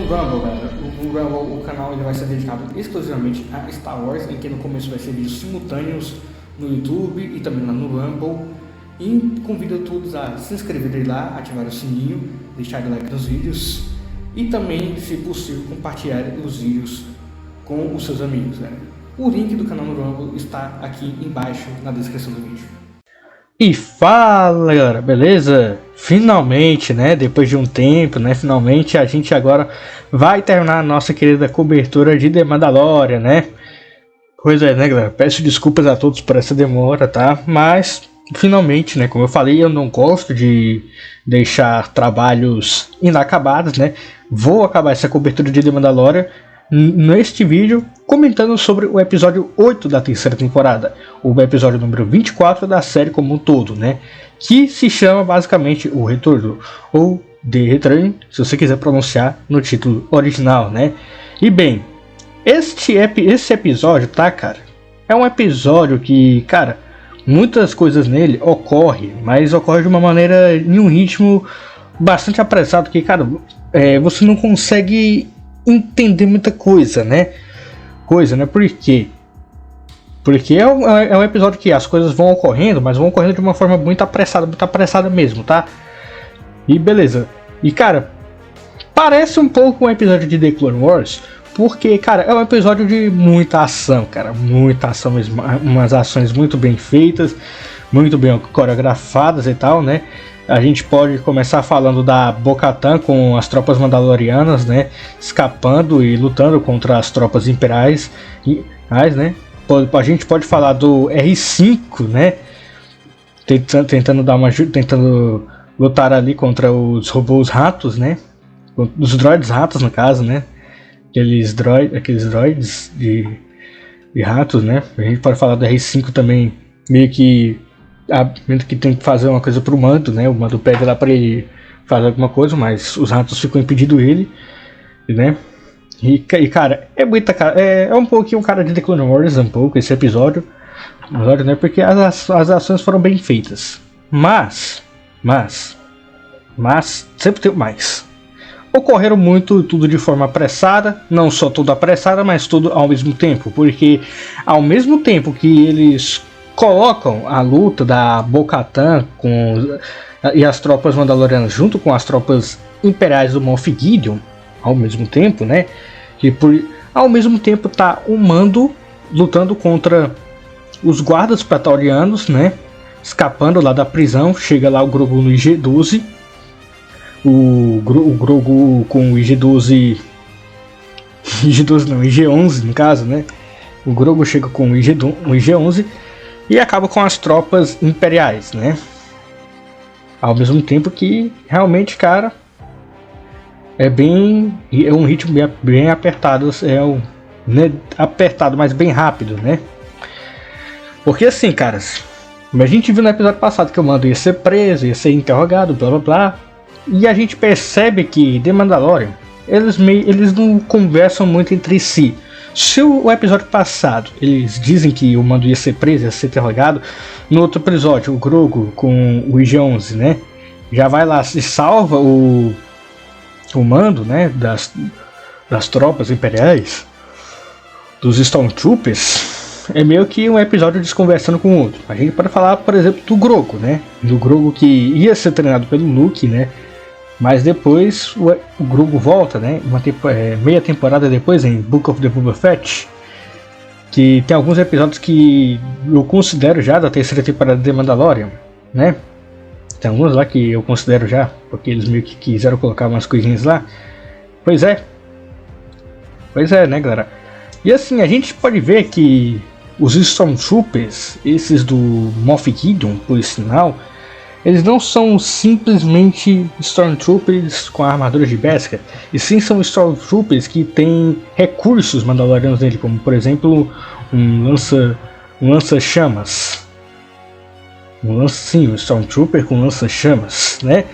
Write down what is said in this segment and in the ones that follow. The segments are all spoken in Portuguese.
Rumble, galera, o Rumble, o canal ele vai ser dedicado exclusivamente a Star Wars, em que no começo vai ser vídeos simultâneos no YouTube e também lá no Rumble. E convido todos a se inscreverem lá, ativar o sininho, deixarem like nos vídeos e também, se possível, compartilhar os vídeos com os seus amigos, né? O link do canal no Rumble está aqui embaixo na descrição do vídeo. E fala, galera, beleza? Finalmente, né, depois de um tempo, né, finalmente a gente agora vai terminar a nossa querida cobertura de The Mandalorian, né? Pois é, né, galera, peço desculpas a todos por essa demora, tá? Mas, finalmente, né, como eu falei, eu não gosto de deixar trabalhos inacabados, né? Vou acabar essa cobertura de The Mandalorian neste vídeo comentando sobre o episódio 8 da terceira temporada, o episódio número 24 da série como um todo, né? Que se chama basicamente O Retorno, ou The Return, se você quiser pronunciar no título original, né? E bem, esse episódio, tá, cara? É um episódio que, cara, muitas coisas nele ocorrem, mas ocorre de uma maneira, em um ritmo bastante apressado, que, cara, você não consegue entender muita coisa, né? Por quê? Porque é um episódio que as coisas vão ocorrendo, mas vão ocorrendo de uma forma muito apressada mesmo, tá? E beleza. E, cara, parece um pouco um episódio de The Clone Wars, porque, cara, é um episódio de muita ação, cara. Muita ação mesmo, umas ações muito bem feitas, muito bem coreografadas e tal, né? A gente pode começar falando da Bo-Katan com as tropas mandalorianas, né, escapando e lutando contra as tropas imperiais, né? A gente pode falar do R5, né, tentando lutar ali contra os robôs ratos, né, os droids ratos no caso, né, aqueles droids de ratos, né. A gente pode falar do R5 também, meio que tem que fazer uma coisa pro Mando, né? O Mando pede lá pra ele fazer alguma coisa, mas os ratos ficam impedindo ele, né? E cara, é um pouquinho um cara de The Clone Wars, um pouco esse episódio, né? Porque as ações foram bem feitas, mas sempre tem mais. Ocorreram tudo de forma apressada, não só tudo apressada, mas tudo ao mesmo tempo, porque ao mesmo tempo que eles colocam a luta da Bo-Katan e as tropas mandalorianas junto com as tropas imperiais do Moff Gideon ao mesmo tempo, né? Ao mesmo tempo tá o Mando lutando contra os guardas praetorianos, né? Escapando lá da prisão, chega lá o Grogu no IG-12, o Grogu com o IG-12 não, IG-11 no caso, né? O Grogu chega com o IG-11 e acaba com as tropas imperiais, né? Ao mesmo tempo que realmente, cara, é um ritmo bem apertado, apertado, mas bem rápido, né? Porque assim, caras, a gente viu no episódio passado que o Mando ia ser preso, ia ser interrogado, blá blá blá, e a gente percebe que The Mandalorian, eles não conversam muito entre si. Se o episódio passado eles dizem que o Mando ia ser preso, ia ser interrogado, no outro episódio o Grogu com o IG-11, né, já vai lá e salva o Mando, né, das tropas imperiais, dos Stormtroopers. É meio que um episódio desconversando com o outro. A gente pode falar, por exemplo, do Grogu, né, do Grogu que ia ser treinado pelo Luke, né, mas depois o Grogu volta, né? Meia temporada depois, em Book of the Boba Fett, que tem alguns episódios que eu considero já da terceira temporada de The Mandalorian, né? Tem alguns lá que eu considero já, porque eles meio que quiseram colocar umas coisinhas lá. Pois é, né, galera? E assim, a gente pode ver que os Stormtroopers, esses do Moff Gideon, por sinal, eles não são simplesmente Stormtroopers com armaduras de Beskar, e sim são Stormtroopers que têm recursos mandalorianos nele, como por exemplo um lança-chamas. Um Stormtrooper com lança-chamas, né?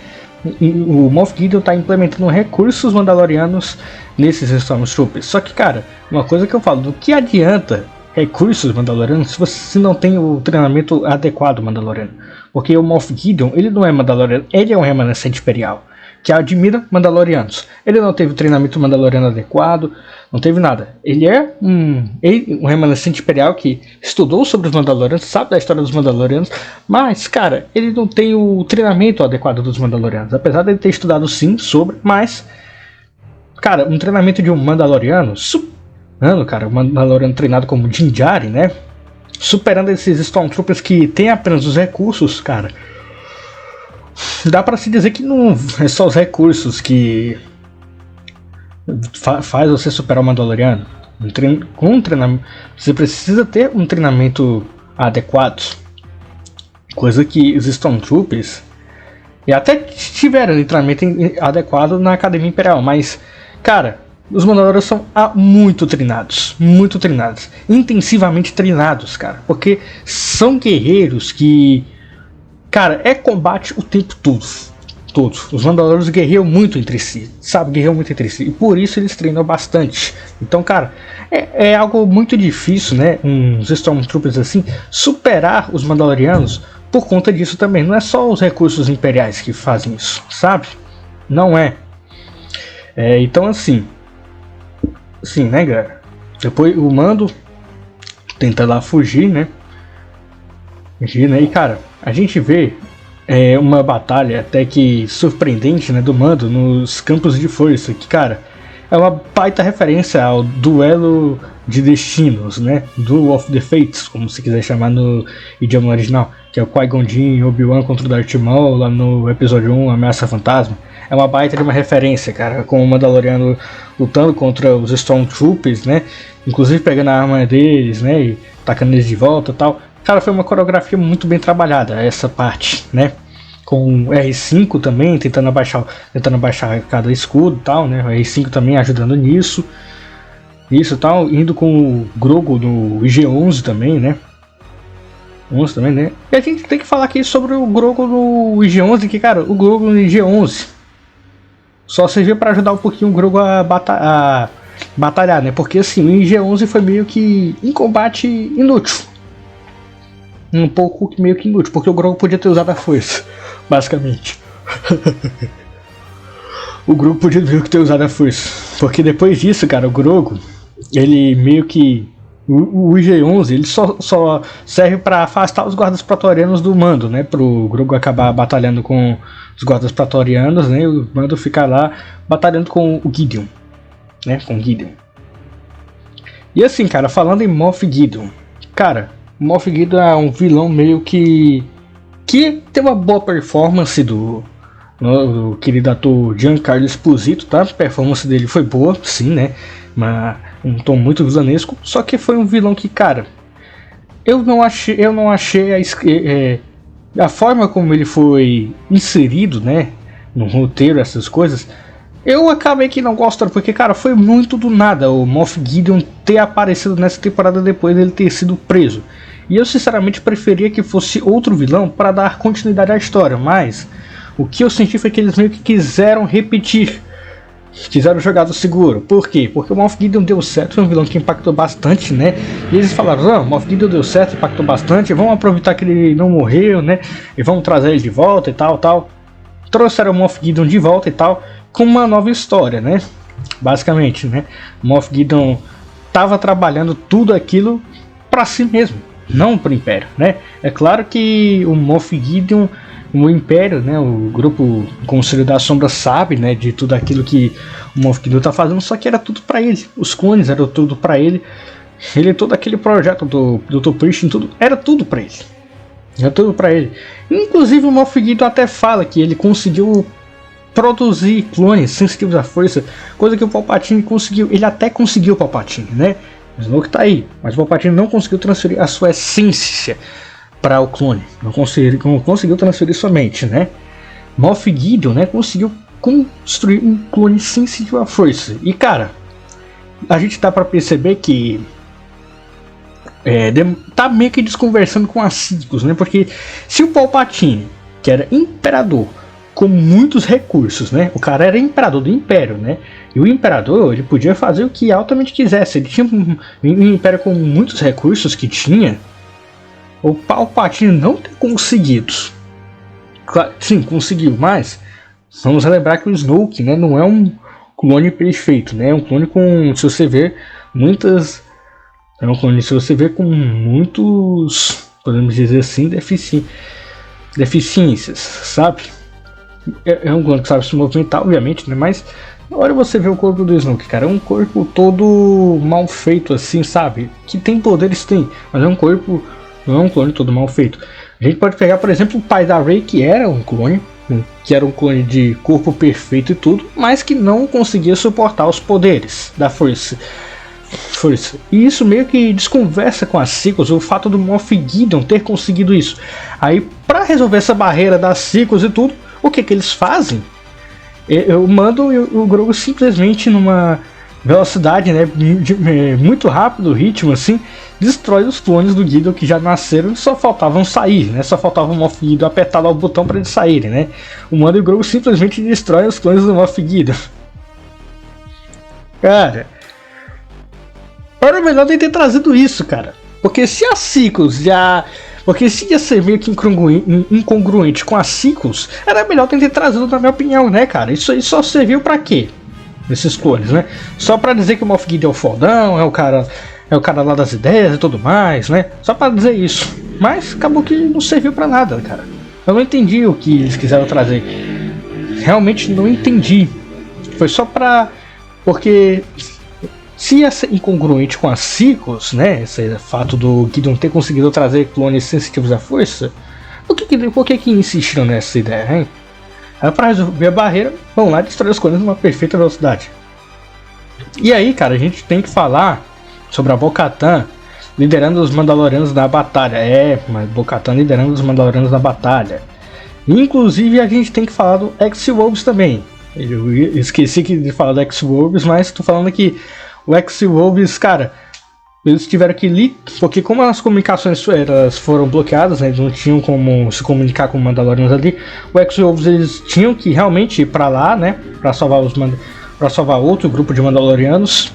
O Moff Gideon está implementando recursos mandalorianos nesses Stormtroopers. Só que, cara, uma coisa que eu falo, do que adianta recursos mandalorianos se você não tem o treinamento adequado mandaloriano? Porque o Moff Gideon, ele não é mandaloriano, ele é um remanescente imperial. que admira Mandalorianos. Ele não teve o treinamento Mandaloriano adequado, não teve nada. Ele é um remanescente imperial que estudou sobre os Mandalorianos, sabe da história dos Mandalorianos, mas, cara, ele não tem o treinamento adequado dos Mandalorianos. Apesar de ele ter estudado sim sobre, mas, cara, um treinamento de um Mandaloriano, cara, um Mandaloriano treinado como Din Djarin, né? Superando esses Stormtroopers que tem apenas os recursos, cara. Dá pra se dizer que não é só os recursos que faz você superar o Mandaloriano. Com um treinamento, você precisa ter um treinamento adequado, coisa que os Stormtroopers e até tiveram treinamento adequado na Academia Imperial, mas, cara, os Mandalorianos são muito treinados, intensivamente treinados, cara, porque são guerreiros que, cara, é combate o tempo todo. Todos. Os Mandalorianos guerreiam muito entre si, sabe? Guerreiam muito entre si. E por isso eles treinam bastante. Então, cara, é algo muito difícil, né? Uns Stormtroopers assim, superar os Mandalorianos por conta disso também. Não é só os recursos imperiais que fazem isso, sabe? Não é. Então, assim, né, galera? Depois o Mando tenta lá fugir, né? E, cara, a gente vê uma batalha até que surpreendente, né, do Mando nos campos de força, que, cara, é uma baita referência ao duelo de destinos, né, Duel of the Fates, como se quiser chamar no idioma original, que é o Qui-Gon Jinn e Obi-Wan contra o Darth Maul lá no episódio 1, Ameaça Fantasma. É uma baita de uma referência, cara, com o Mandaloriano lutando contra os Stormtroopers, né, inclusive pegando a arma deles, né, e tacando eles de volta e tal. Cara, foi uma coreografia muito bem trabalhada, essa parte, né? Com o R5 também, tentando abaixar cada escudo e tal, né? O R5 também ajudando nisso. Isso e tal, indo com o Grogu no IG-11 também, né? 11 também, né? E a gente tem que falar aqui sobre o Grogu no IG-11, que, cara, o Grogu no IG-11 só serviu para ajudar um pouquinho o Grogu a batalhar, né? Porque, assim, o IG-11 foi meio que em combate inútil. Um pouco meio que inútil, porque o Grogu podia ter usado a força, basicamente. O Grogu podia meio que ter usado a força, porque depois disso, cara, o Grogu, ele meio que... O IG-11, ele só serve para afastar os guardas praetorianos do Mando, né? Pro Grogu acabar batalhando com os guardas praetorianos, né? E o Mando ficar lá batalhando com o Gideon, né? Com o Gideon. E assim, cara, falando em Moff Gideon, cara... Moff Gideon é um vilão meio que tem uma boa performance do querido ator Giancarlo Esposito, tá? A performance dele foi boa, sim, né? Mas um tom muito vilanesco, só que foi um vilão que, cara, eu não achei a forma como ele foi inserido, né, no roteiro, essas coisas. Eu acabei que não gostando, porque, cara, foi muito do nada o Moff Gideon ter aparecido nessa temporada depois dele ter sido preso. E eu sinceramente preferia que fosse outro vilão para dar continuidade à história, mas o que eu senti foi que eles meio que quiseram repetir, quiseram jogar do seguro. Por quê? Porque o Moff Gideon deu certo, foi um vilão que impactou bastante, né? E eles falaram, não, o Moff Gideon deu certo, impactou bastante, vamos aproveitar que ele não morreu, né? E vamos trazer ele de volta e tal. Trouxeram o Moff Gideon de volta e tal, com uma nova história, né? Basicamente, né? O Moff Gideon tava trabalhando tudo aquilo para si mesmo, não para o Império, né? É claro que o Moff Gideon, o Império, né, o grupo Conselho da Sombra sabe, né, de tudo aquilo que o Moff Gideon tá fazendo, só que era tudo para ele. Os clones eram tudo para ele. Todo aquele projeto do Dr. Priest, tudo era tudo para ele. Era tudo para ele. Inclusive o Moff Gideon até fala que ele conseguiu produzir clones sensitivos à força, coisa que o Palpatine conseguiu. Ele até conseguiu o Palpatine, né? O Snoke tá aí, mas o Palpatine não conseguiu transferir a sua essência para o clone. Não conseguiu transferir sua mente, né? Moff Gideon, né, conseguiu construir um clone sensível à força. E, cara, a gente dá para perceber que tá meio que desconversando com as ciclos, né? Porque se o Palpatine, que era imperador com muitos recursos, né? O cara era imperador do Império, né? E o imperador, ele podia fazer o que altamente quisesse. Ele tinha um império com muitos recursos que tinha. O Palpatine não ter conseguido. Sim, conseguiu, mas vamos relembrar que o Snoke, né, não é um clone perfeito, né? É um clone com, se você ver, muitas... É um clone, se você ver, com muitos, podemos dizer assim, deficiências, sabe? É um clone que sabe se movimentar, obviamente, né? Mas na hora você vê o corpo do Snoke, cara, é um corpo todo mal feito, assim, sabe? Que tem poderes, tem, mas é um corpo, não é um clone todo mal feito. A gente pode pegar, por exemplo, o pai da Rey, que era um clone de corpo perfeito e tudo, mas que não conseguia suportar os poderes da força. E isso meio que desconversa com as sequels, o fato do Moff Gideon ter conseguido isso. Aí, para resolver essa barreira das sequels e tudo, o que eles fazem? Eu mando o Grogu simplesmente numa velocidade, né, muito rápido, ritmo assim, destrói os clones do Gideon que já nasceram e só faltavam sair, né? Só faltava o Moff Gideon apertar lá o botão para eles saírem, né? O Mando e o Grogu simplesmente destrói os clones do Moff Gideon. Cara, era melhor nem ter trazido isso, cara. Porque se as sequels já... Porque se ia ser meio que incongruente com as sequels, era melhor ter trazido, na minha opinião, né, cara? Isso aí só serviu pra quê? Esses clones, né? Só pra dizer que o Moff Gideon é o fodão, é o cara lá das ideias e tudo mais, né? Só pra dizer isso. Mas acabou que não serviu pra nada, cara. Eu não entendi o que eles quiseram trazer. Realmente não entendi. Foi só pra... Porque... Se ia ser incongruente com as sequels, né, esse fato do Gideon ter conseguido trazer clones sensitivos à força, por que insistiram nessa ideia, hein? Aí para resolver a barreira, vão lá destruir os clones numa perfeita velocidade. E aí, cara, a gente tem que falar sobre a Bo-Katan liderando os Mandalorianos na batalha. Mas Bo-Katan liderando os Mandalorianos na batalha. Inclusive a gente tem que falar do X-Wolves também. Eu esqueci de falar do X-Wolves, mas tô falando que o X-Wolves, cara, eles tiveram que porque como as comunicações elas foram bloqueadas, né, eles não tinham como se comunicar com os Mandalorianos ali, o X-Wolves eles tinham que realmente ir pra lá, né, pra salvar outro grupo de Mandalorianos,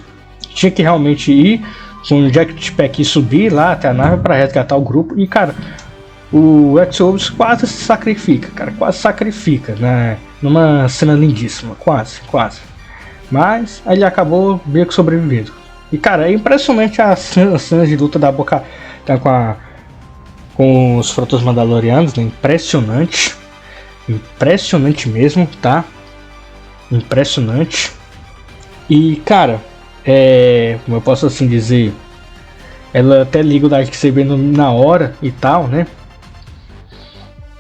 tinha que realmente ir com o Jetpack e subir lá até a nave pra resgatar o grupo, e cara, o X-Wolves quase se sacrifica, cara, né, numa cena lindíssima, quase. Mas ele acabou meio que sobrevivendo. E cara, é impressionante as cenas de luta da Bo-Katan com os Frotos Mandalorianos, né? Impressionante mesmo, tá? Impressionante. E cara, como eu posso assim dizer, ela até liga o Darksaber na hora e tal, né?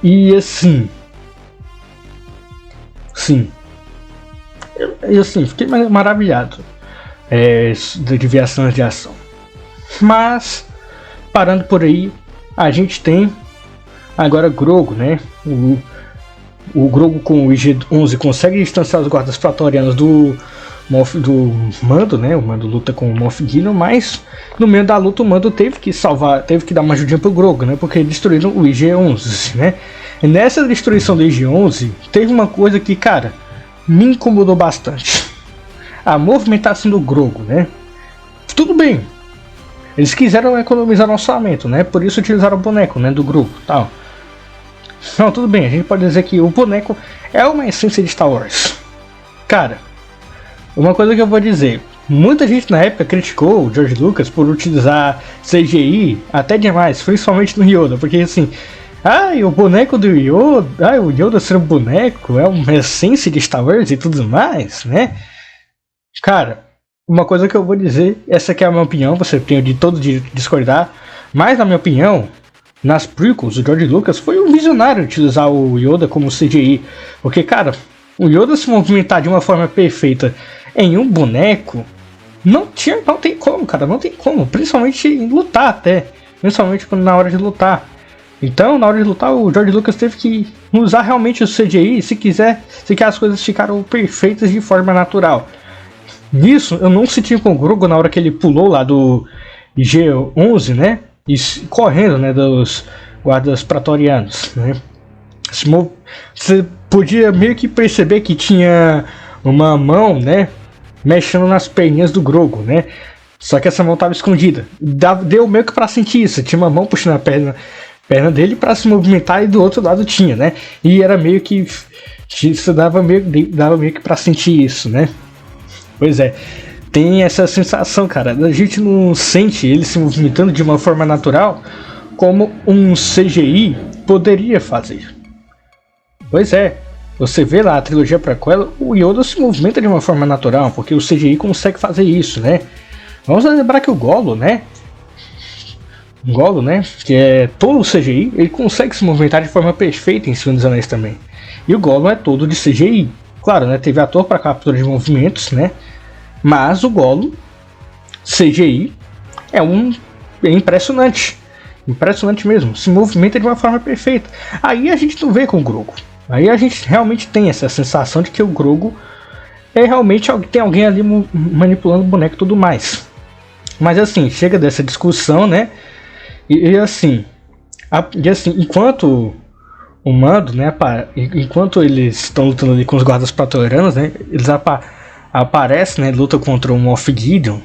E assim, fiquei maravilhado de ver as cenas de ação. Mas, parando por aí, a gente tem agora Grogu, né? O Grogu com o IG-11 consegue distanciar os guardas praetorianos do Mando, né? O Mando luta com o Moff Gideon, mas no meio da luta o Mando teve que dar uma ajudinha pro Grogu, né? Porque destruíram o IG-11, né? E nessa destruição do IG-11 teve uma coisa que, cara, me incomodou bastante. A movimentação do Grogu, né? Tudo bem. Eles quiseram economizar no orçamento, né? Por isso utilizaram o boneco, né? Do Grogu, tal. Não, tudo bem. A gente pode dizer que o boneco é uma essência de Star Wars. Cara, uma coisa que eu vou dizer. Muita gente na época criticou o George Lucas por utilizar CGI até demais, principalmente no Yoda, porque assim... o boneco do Yoda, o Yoda ser um boneco, é uma essência de Star Wars e tudo mais, né? Cara, uma coisa que eu vou dizer, essa aqui é a minha opinião, você tem de todo de discordar, mas na minha opinião, nas prequels, o George Lucas foi um visionário utilizar o Yoda como CGI, porque, cara, o Yoda se movimentar de uma forma perfeita em um boneco, não tem como, cara, não tem como, principalmente em lutar até, principalmente na hora de lutar. Então, na hora de lutar, o George Lucas teve que usar realmente o CGI se que as coisas ficaram perfeitas de forma natural. Nisso, eu não senti com o Grogu na hora que ele pulou lá do G11, né? E correndo, né, dos guardas praetorianos, né? Você podia meio que perceber que tinha uma mão, né, mexendo nas perninhas do Grogu, né? Só que essa mão estava escondida. Deu meio que pra sentir isso. Tinha uma mão puxando a perna dele para se movimentar e do outro lado tinha, né? E era meio que Isso dava meio que pra sentir isso, né? Pois é, tem essa sensação, cara. A gente não sente ele se movimentando de uma forma natural como um CGI poderia fazer. Pois é, você vê lá a trilogia prequela, o Yoda se movimenta de uma forma natural, porque o CGI consegue fazer isso, né? Vamos lembrar que o Gollum, né? Que é todo CGI, ele consegue se movimentar de forma perfeita em Senhor dos Anéis também. E o Gollum é todo de CGI. Claro, né? Teve ator para captura de movimentos, né? Mas o Gollum CGI é impressionante. Impressionante mesmo. Se movimenta de uma forma perfeita. Aí a gente não vê com o Grogu. Aí a gente realmente tem essa sensação de que o Grogu realmente tem alguém ali manipulando o boneco e tudo mais. Mas assim, chega dessa discussão, né? E assim, enquanto o Mando, né? Enquanto eles estão lutando ali com os guardas praetorianos, né? Eles aparecem, né? Luta contra o Moff Gideon.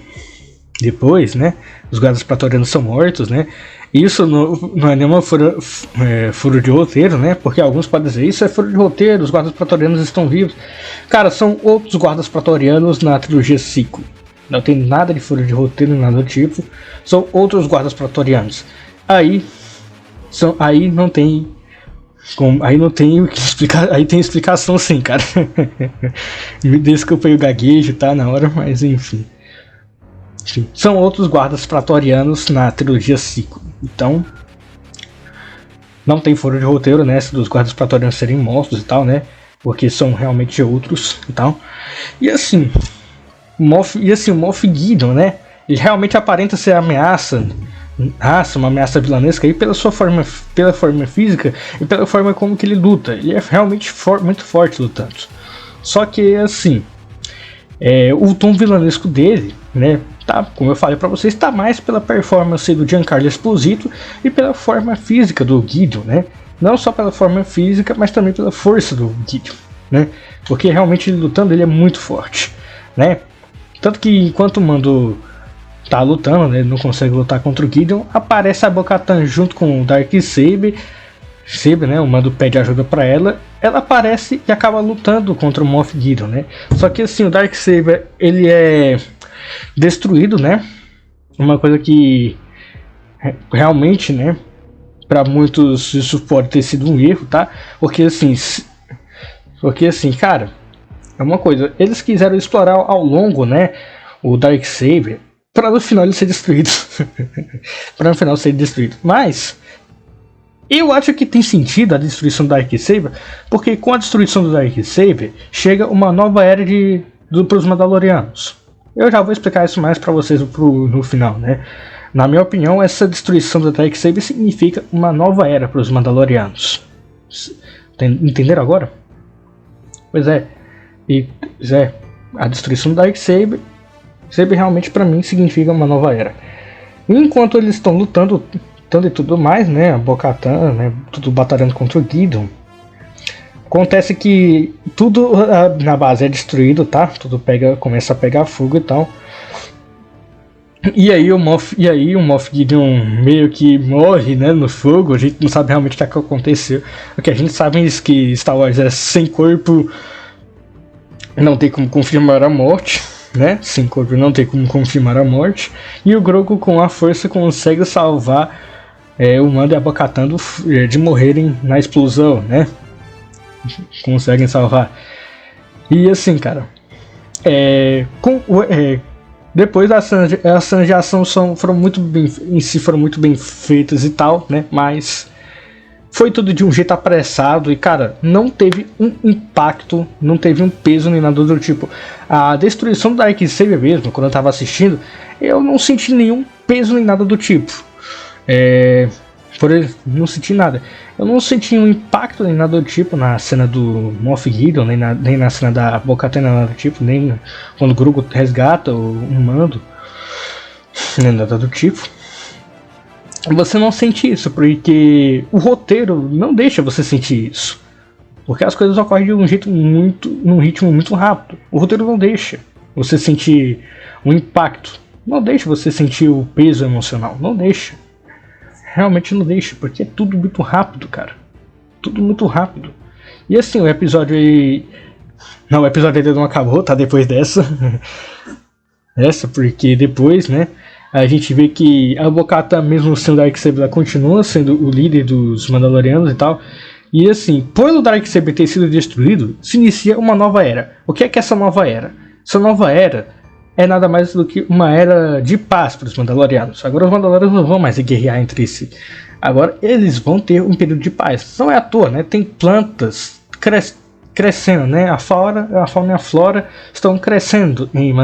Depois, né? Os guardas praetorianos são mortos, né? Isso não é nenhuma furo de roteiro, né? Porque alguns podem dizer, isso é furo de roteiro, os guardas praetorianos estão vivos. Cara, são outros guardas praetorianos na trilogia sequel. Não tem nada de furo de roteiro, nada do tipo. São outros guardas praetorianos. Aí não tem o que explicar. Aí tem explicação sim, cara. Me desculpa aí o gaguejo, tá? Na hora, mas enfim. São outros guardas praetorianos na trilogia sequel. Então, não tem furo de roteiro, né? Se dos guardas praetorianos serem mortos e tal, né? Porque são realmente outros e tal. E assim, o Moff Gideon, né? Ele realmente aparenta ser uma ameaça vilanesca aí pela forma física e pela forma como que ele luta. Ele é realmente muito forte lutando. Só que assim, o tom vilanesco dele, né? Tá, como eu falei pra vocês, tá mais pela performance do Giancarlo Esposito e pela forma física do Gideon, né? Não só pela forma física, mas também pela força do Gideon, né? Porque realmente lutando ele é muito forte, né? Tanto que enquanto o Mando tá lutando, né, ele não consegue lutar contra o Gideon, aparece a Bo-Katan junto com o Darksaber, né, o Mando pede ajuda pra ela aparece e acaba lutando contra o Moff Gideon, né? Só que assim, o Darksaber, ele é destruído, né? Uma coisa que realmente, né, para muitos isso pode ter sido um erro, tá? Porque assim, cara, é uma coisa, eles quiseram explorar ao longo, né, o Darksaber para no final ele ser destruído. Mas eu acho que tem sentido a destruição do Darksaber, porque com a destruição do Darksaber chega uma nova era para os Mandalorianos. Eu já vou explicar isso mais para vocês no final, né? Na minha opinião, essa destruição do Darksaber significa uma nova era para os Mandalorianos. Entenderam agora? Pois é. A destruição do Darksaber realmente para mim significa uma nova era. Enquanto eles estão lutando e tudo mais, né? A Bo-Katan, né? Tudo batalhando contra o Gideon. Acontece que tudo na base é destruído, tá? Tudo começa a pegar fogo e tal. E aí o Moff Gideon meio que morre, né, no fogo. A gente não sabe realmente o que aconteceu. O que a gente sabe é que Star Wars é sem corpo, não tem como confirmar a morte, né? Sem corpo não tem como confirmar a morte. E o Grogu com a força consegue salvar o Mando e a Bo-Katan de morrerem na explosão, né? Conseguem salvar. E assim, cara, depois as cenas de ação foram muito bem feitas e tal, né? Mas foi tudo de um jeito apressado e, cara, não teve um impacto, não teve um peso nem nada do tipo. A destruição do Darksaber mesmo, quando eu tava assistindo, eu não senti nenhum peso nem nada do tipo. Não senti nada. Eu não senti um impacto nem nada do tipo na cena do Moff Gideon, nem na cena da Bo-Katan, nada do tipo, nem quando o Grogu resgata o Mando, nem nada do tipo. Você não sente isso, porque o roteiro não deixa você sentir isso. Porque as coisas ocorrem de num ritmo muito rápido. O roteiro não deixa você sentir um impacto. Não deixa você sentir o peso emocional. Não deixa. Realmente não deixa, porque é tudo muito rápido, cara. Tudo muito rápido. E assim, o episódio aí... Não, o episódio ainda não acabou, tá? Depois dessa. Porque depois, né? A gente vê que a Bo-Katan, mesmo sendo o Darksaber, continua sendo o líder dos Mandalorianos e tal. E assim, por o Darksaber ter sido destruído, se inicia uma nova era. O que é essa nova era? Essa nova era é nada mais do que uma era de paz para os Mandalorianos. Agora os Mandalorianos não vão mais guerrear entre si. Agora eles vão ter um período de paz. Não é à toa, né? Tem plantas crescendo, né? A fauna e a flora estão crescendo em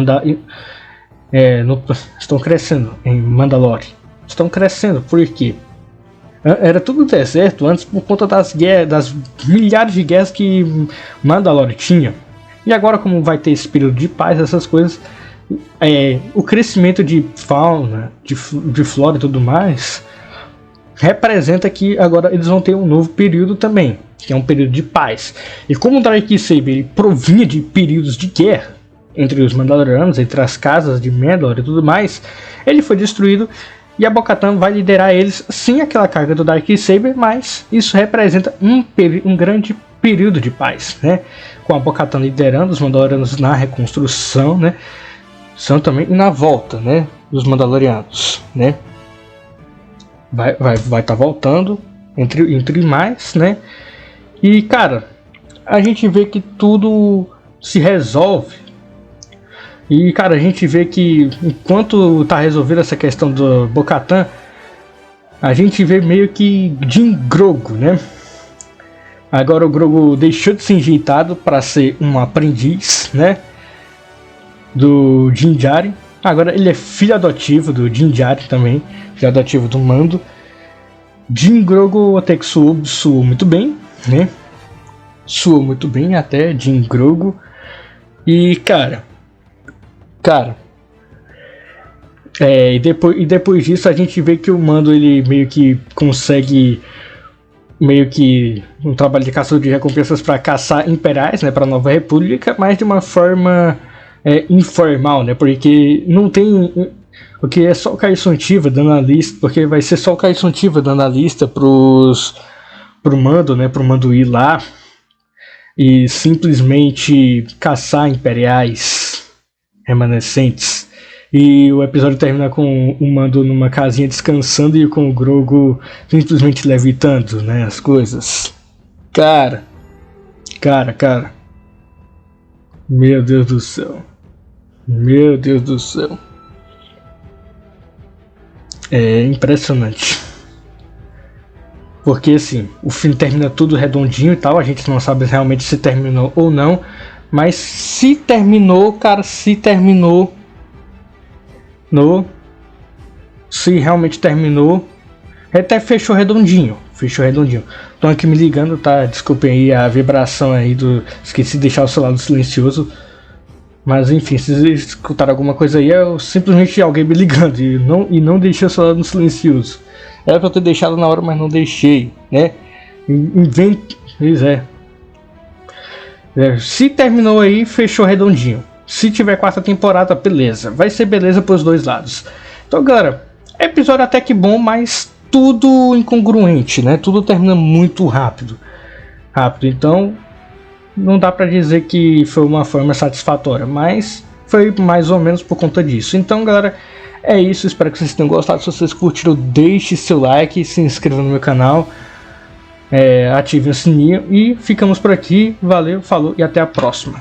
estão crescendo em Mandalore. Estão crescendo, por quê? Era tudo deserto antes por conta das guerras, das milhares de guerras que Mandalore tinha. E agora, como vai ter esse período de paz, essas coisas, o crescimento de fauna, de flora e tudo mais, representa que agora eles vão ter um novo período também, que é um período de paz. E como o Darksaber provinha de períodos de guerra entre os Mandalorianos, entre as casas de Mandalore e tudo mais, ele foi destruído e a Bo-Katan vai liderar eles sem aquela carga do Darksaber, mas isso representa um grande período de paz, né? Com a Bo-Katan liderando os Mandalorianos na reconstrução, né? São também na volta, né? Dos Mandalorianos, né? Vai tá voltando entre mais, né? E cara, a gente vê que tudo se resolve. E cara, a gente vê que enquanto tá resolvendo essa questão do Bo-Katan, a gente vê meio que Din Grogu, né? Agora o Grogu deixou de ser enjeitado para ser um aprendiz, né? Do Din Djarin. Agora ele é filho adotivo do Din Djarin também, filho adotivo do Mando. Din Grogu até que suou muito bem, né? Suou muito bem até Din Grogu. E cara, e depois disso a gente vê que o Mando ele meio que consegue um trabalho de caçador de recompensas para caçar imperiais, né, para a Nova República, mas de uma forma informal, né, porque não tem, porque é só o Carson Teva dando a lista, porque vai ser só o Carson Teva dando a lista pro Mando, né, pro Mando ir lá e simplesmente caçar imperiais remanescentes. E o episódio termina com o Mando numa casinha descansando e com o Grogu simplesmente levitando, né, as coisas. Cara. Meu Deus do céu. É impressionante. Porque assim, o filme termina tudo redondinho e tal, a gente não sabe realmente se terminou ou não. Mas se terminou, cara, se realmente terminou, até fechou redondinho. Estão aqui me ligando, tá? Desculpem aí a vibração aí esqueci de deixar o celular no silencioso. Mas enfim, se vocês escutaram alguma coisa aí, é simplesmente alguém me ligando e não deixei o celular no silencioso. Era pra eu ter deixado na hora, mas não deixei, né? Se terminou aí, fechou redondinho. Se tiver quarta temporada, beleza. Vai ser beleza pros dois lados. Então, galera, episódio até que bom, mas tudo incongruente, né? Tudo termina muito rápido. Então, não dá pra dizer que foi uma forma satisfatória, mas foi mais ou menos por conta disso. Então, galera, é isso. Espero que vocês tenham gostado. Se vocês curtiram, deixe seu like, se inscreva no meu canal. Ative o sininho e ficamos por aqui. Valeu, falou e até a próxima.